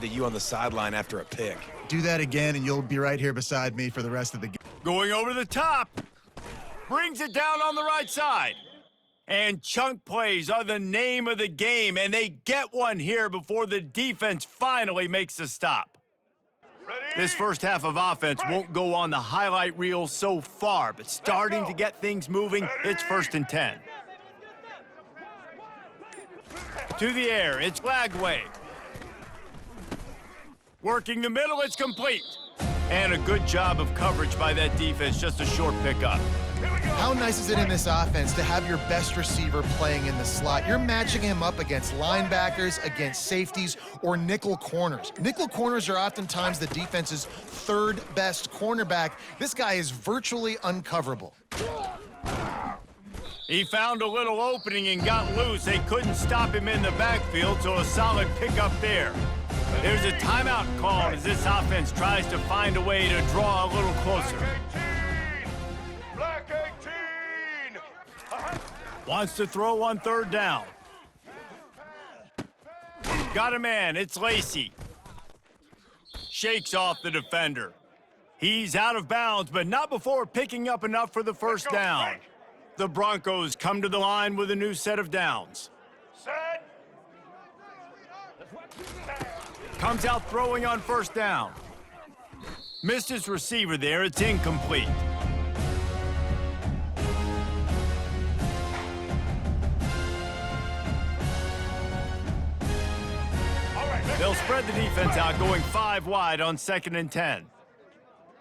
to you on the sideline after a pick. Do that again, and you'll be right here beside me for the rest of the game. Going over the top. Brings it down on the right side. And chunk plays are the name of the game, and they get one here before the defense finally makes the stop. This first half of offense won't go on the highlight reel so far, but starting to get things moving, it's 1st and 10. To the air, it's Lagway. Working the middle, it's complete. And a good job of coverage by that defense, just a short pickup. How nice is it in this offense to have your best receiver playing in the slot? You're matching him up against linebackers, against safeties, or nickel corners. Nickel corners are oftentimes the defense's 3rd best cornerback. This guy is virtually uncoverable. He found a little opening and got loose. They couldn't stop him in the backfield, so a solid pickup there. There's a timeout called as this offense tries to find a way to draw a little closer. Black 18! Wants to throw on 3rd down. Got a man, it's Lacey. Shakes off the defender. He's out of bounds, but not before picking up enough for the 1st down. The Broncos come to the line with a new set of downs. Set! Comes out throwing on 1st down. Missed his receiver there, it's incomplete. They'll spread the defense out, going 5 wide on 2nd and 10.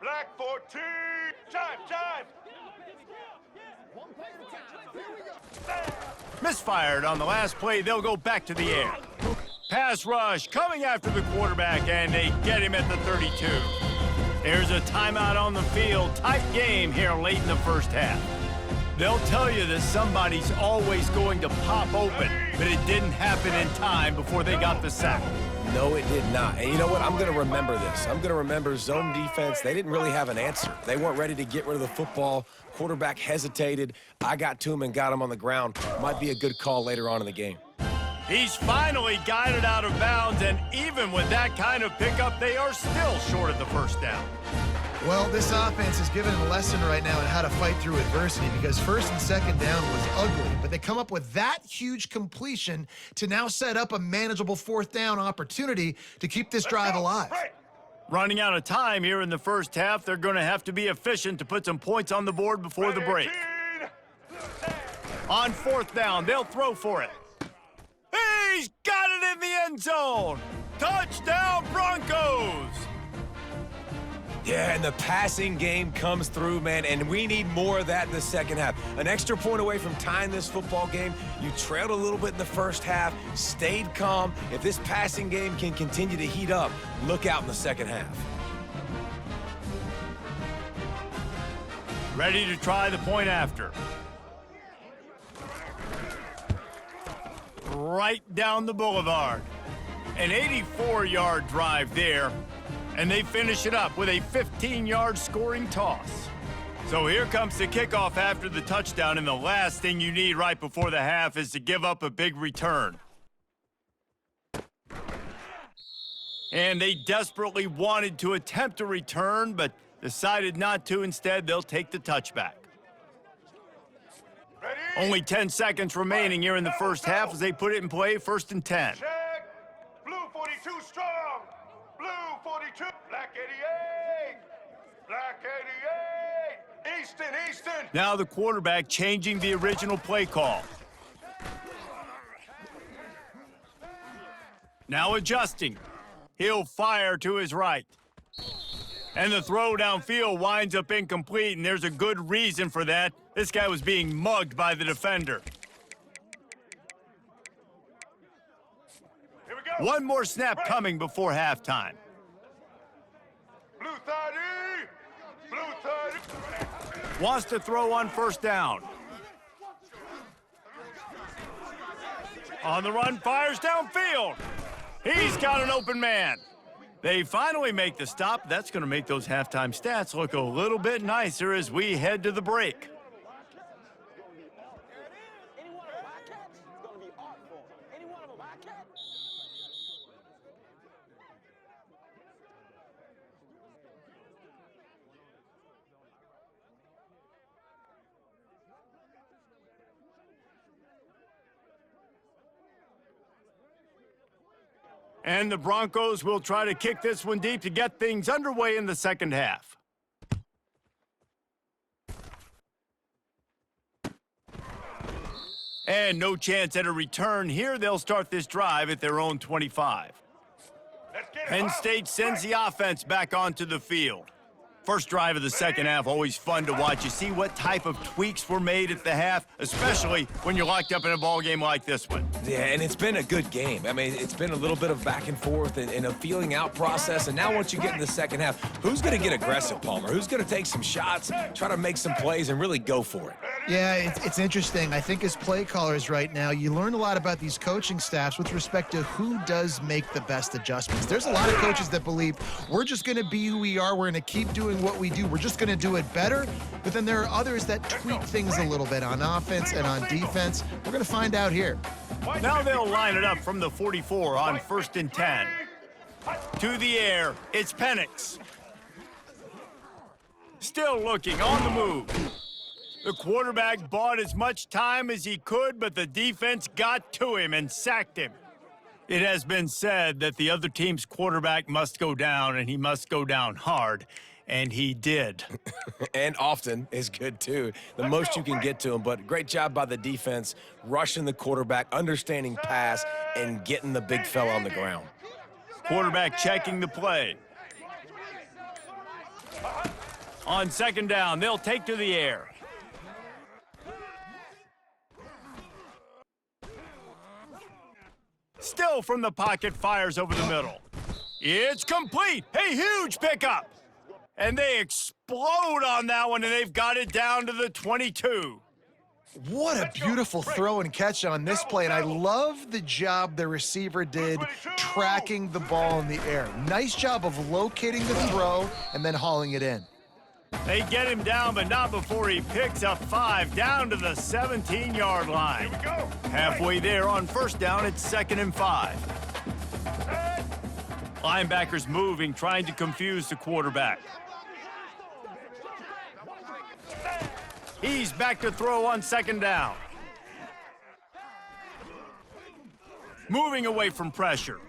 Black 14! Jive! Misfired on the last play, they'll go back to the air. Pass rush coming after the quarterback, and they get him at the 32. There's a timeout on the field. Tight game here late in the 1st half. They'll tell you that somebody's always going to pop open, but it didn't happen in time before they got the sack. No, it did not. And you know what? I'm going to remember this. I'm going to remember zone defense. They didn't really have an answer. They weren't ready to get rid of the football. Quarterback hesitated. I got to him and got him on the ground. Might be a good call later on in the game. He's finally guided out of bounds, and even with that kind of pickup, they are still short of the 1st down. Well, this offense is giving a lesson right now on how to fight through adversity, because 1st and 2nd down was ugly, but they come up with that huge completion to now set up a manageable 4th down opportunity to keep this drive alive. Running out of time here in the 1st half, they're going to have to be efficient to put some points on the board before the break. On 4th down, they'll throw for it. He's got it in the end zone! Touchdown, Broncos! Yeah, and the passing game comes through, man, and we need more of that in the 2nd half. An extra point away from tying this football game. You trailed a little bit in the 1st half, stayed calm. If this passing game can continue to heat up, look out in the 2nd half. Ready to try the point after. Right down the boulevard. An 84-yard drive there, and they finish it up with a 15-yard scoring toss. So here comes the kickoff after the touchdown, and the last thing you need right before the half is to give up a big return. And they desperately wanted to attempt a return, but decided not to. Instead, they'll take the touchback. Only 10 seconds remaining here in the 1st half as they put it in play, 1st and 10. Check! Blue 42 strong! Blue 42! Black 88! Black 88! Easton! Now the quarterback changing the original play call. Now adjusting. He'll fire to his right. And the throw downfield winds up incomplete, and there's a good reason for that. This guy was being mugged by the defender. Here we go. One more snap coming before halftime. Blue 30! Blue 30! Wants to throw on 1st down. On the run, fires downfield. He's got an open man. They finally make the stop. That's going to make those halftime stats look a little bit nicer as we head to the break. And the Broncos will try to kick this one deep to get things underway in the second half. And no chance at a return here. They'll start this drive at their own 25. Penn State sends the offense back onto the field. First drive of the second half, always fun to watch. You see what type of tweaks were made at the half, especially when you're locked up in a ball game like this one. Yeah, and it's been a good game. I mean, it's been a little bit of back and forth and a feeling out process. And now once you get in the second half, who's going to get aggressive, Palmer? Who's going to take some shots, try to make some plays, and really go for it? Yeah, it's interesting. I think as play callers right now, you learn a lot about these coaching staffs with respect to who does make the best adjustments. There's a lot of coaches that believe we're just going to be who we are. We're going to keep doing what we do. We're just going to do it better. But then there are others that tweak things a little bit on offense and on defense. We're going to find out here. Now they'll line it up from the 44 on 1st and 10. To the air, it's Penix. Still looking on the move. The quarterback bought as much time as he could, but the defense got to him and sacked him. It has been said that the other team's quarterback must go down, and he must go down hard, and he did. And often is good, too. The most you can get to him, but great job by the defense, rushing the quarterback, understanding pass, and getting the big fella on the ground. Quarterback checking the play. On second down, they'll take to the air. Still from the pocket, fires over the middle. It's complete. A huge pickup. And they explode on that one, and they've got it down to the 22. What a beautiful throw and catch on this play, and I love the job the receiver did tracking the ball in the air. Nice job of locating the throw and then hauling it in. They get him down, but not before he picks up 5 down to the 17-yard line. Halfway there on first down, it's 2nd and 5. Linebackers moving, trying to confuse the quarterback. He's back to throw on 2nd down. Moving away from pressure.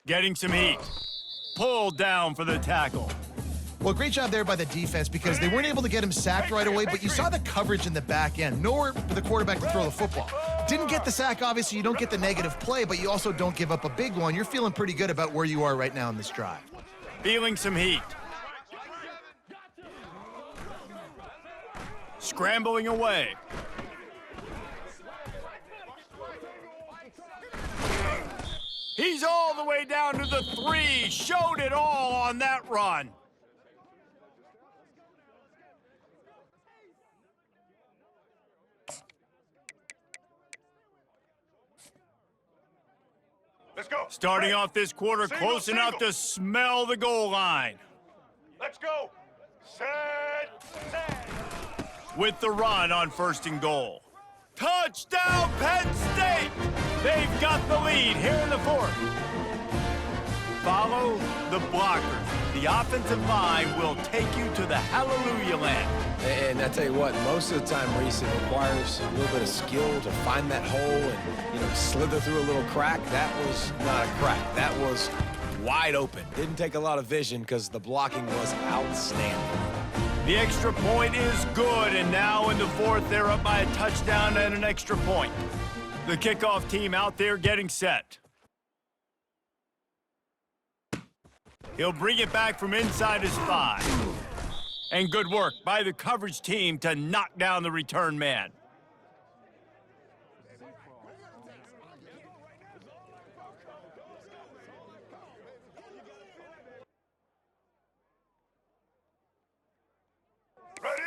Getting some heat. Pulled down for the tackle. Well, great job there by the defense because they weren't able to get him sacked right away, but you saw the coverage in the back end. Nowhere for the quarterback to throw the football. Didn't get the sack, obviously. You don't get the negative play, but you also don't give up a big one. You're feeling pretty good about where you are right now in this drive. Feeling some heat. Scrambling away. He's all the way down to the 3. Showed it all on that run. Let's go. Starting off this quarter, close enough to smell the goal line. Let's go. Set. With the run on 1st and goal. Touchdown, Penn State! They've got the lead here in the 4th. Follow the blockers. The offensive line will take you to the hallelujah land. And I tell you what, most of the time, Reese, it requires a little bit of skill to find that hole and, slither through a little crack. That was not a crack. That was wide open. Didn't take a lot of vision because the blocking was outstanding. The extra point is good, and now in the 4th, they're up by a touchdown and an extra point. The kickoff team out there getting set. He'll bring it back from inside his 5. And good work by the coverage team to knock down the return man.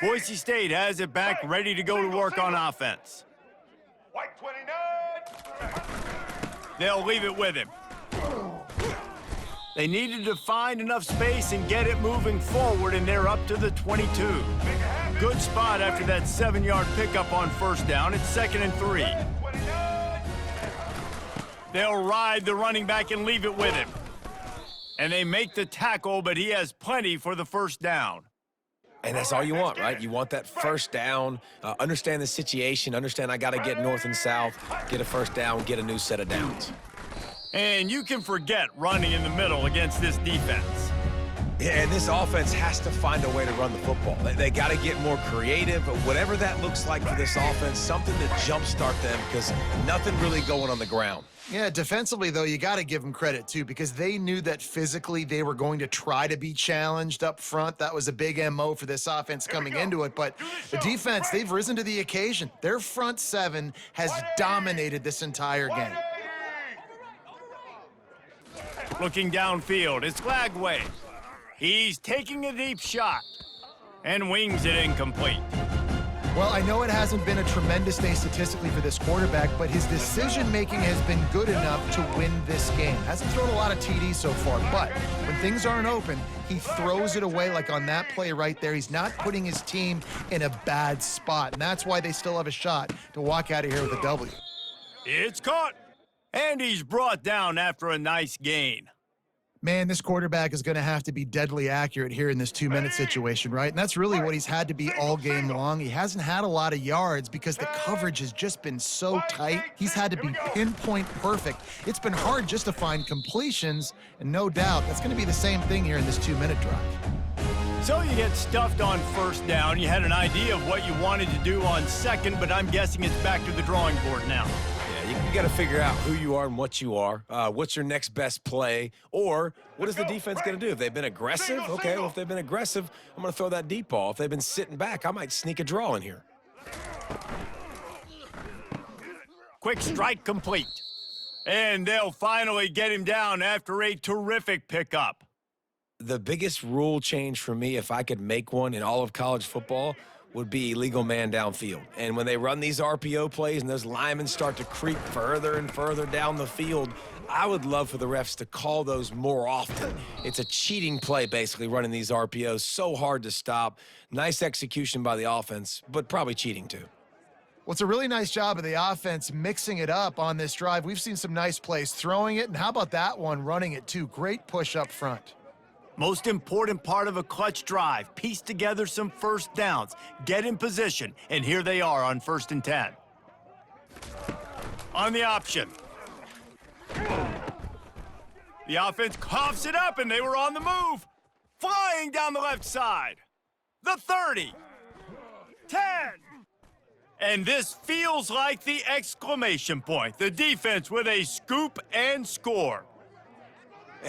Boise State has it back, ready to go to work on offense. White 29. They'll leave it with him. They needed to find enough space and get it moving forward, and they're up to the 22. Good spot after that 7-yard pickup on 1st down. It's 2nd and 3. They'll ride the running back and leave it with him. And they make the tackle, but he has plenty for the first down. And that's all you want, right? You want that first down, understand the situation, understand I got to get north and south, get a first down, get a new set of downs. And you can forget running in the middle against this defense. Yeah, and this offense has to find a way to run the football. They got to get more creative, but whatever that looks like for this offense, something to jumpstart them because nothing really going on the ground. Yeah, defensively, though, you got to give them credit, too, because they knew that physically they were going to try to be challenged up front. That was a big MO for this offense coming into it. But the defense, they've risen to the occasion. Their front seven has dominated this entire game. Looking downfield, it's Lagway. He's taking a deep shot and wings it incomplete. Well, I know it hasn't been a tremendous day statistically for this quarterback, but his decision-making has been good enough to win this game. Hasn't thrown a lot of TDs so far, but when things aren't open, he throws it away like on that play right there. He's not putting his team in a bad spot, and that's why they still have a shot to walk out of here with a W. It's caught, and he's brought down after a nice gain. Man, this quarterback is going to have to be deadly accurate here in this 2-minute situation, right? And that's really what he's had to be all game long. He hasn't had a lot of yards because the coverage has just been so tight. He's had to be pinpoint perfect. It's been hard just to find completions, and no doubt that's going to be the same thing here in this 2-minute drive. So you get stuffed on first down. You had an idea of what you wanted to do on second, but I'm guessing it's back to the drawing board now. You got to figure out who you are and what you are. What's your next best play? Or what is the defense going to do? If they've been aggressive, okay, well, if they've been aggressive, I'm going to throw that deep ball. If they've been sitting back, I might sneak a draw in here. Quick strike complete. And they'll finally get him down after a terrific pickup. The biggest rule change for me, if I could make one in all of college football, would be illegal man downfield. And when they run these RPO plays and those linemen start to creep further and further down the field, I would love for the refs to call those more often. It's a cheating play, basically, running these RPOs. So hard to stop. Nice execution by the offense, but probably cheating too. Well, it's a really nice job of the offense mixing it up on this drive. We've seen some nice plays throwing it, and how about that one running it too? Great push up front. Most important part of a clutch drive, piece together some first downs, get in position, and here they are on 1st and 10. On the option. The offense coughs it up, and they were on the move. Flying down the left side. The 30. 10. And this feels like the exclamation point. The defense with a scoop and score.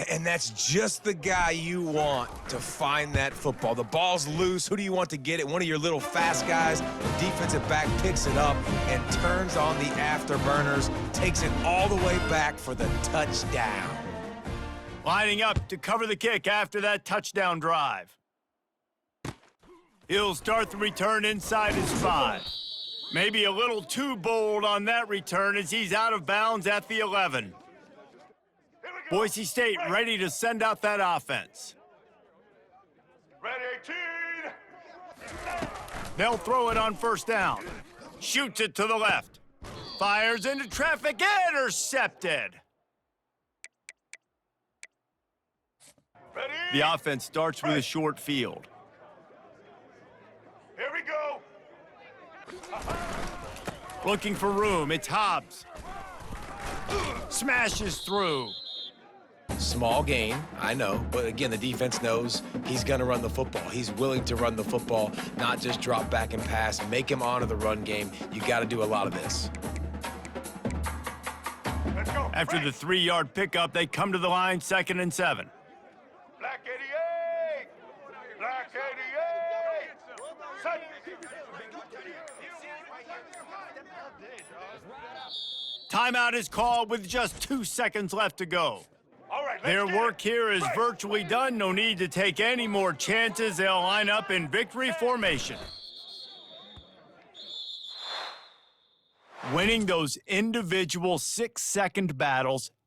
And that's just the guy you want to find that football. The ball's loose. Who do you want to get it? One of your little fast guys. The defensive back picks it up and turns on the afterburners, takes it all the way back for the touchdown. Lining up to cover the kick after that touchdown drive. He'll start the return inside his 5. Maybe a little too bold on that return as he's out of bounds at the 11. Boise State ready to send out that offense. Ready, 18. They'll throw it on 1st down. Shoots it to the left. Fires into traffic, intercepted. Ready? The offense starts with a short field. Here we go. Looking for room, it's Hobbs. Smashes through. Small gain, I know, but again, the defense knows he's going to run the football. He's willing to run the football, not just drop back and pass, make him honor the run game. You got to do a lot of this. Let's go. After the 3-yard pickup, they come to the line, 2nd and 7. Black 88. Black 88. Set. Timeout is called with just 2 seconds left to go. All right, let's Their get work it. here is Right. virtually done. No need to take any more chances. They'll line up in victory formation. Winning those individual 6-second battles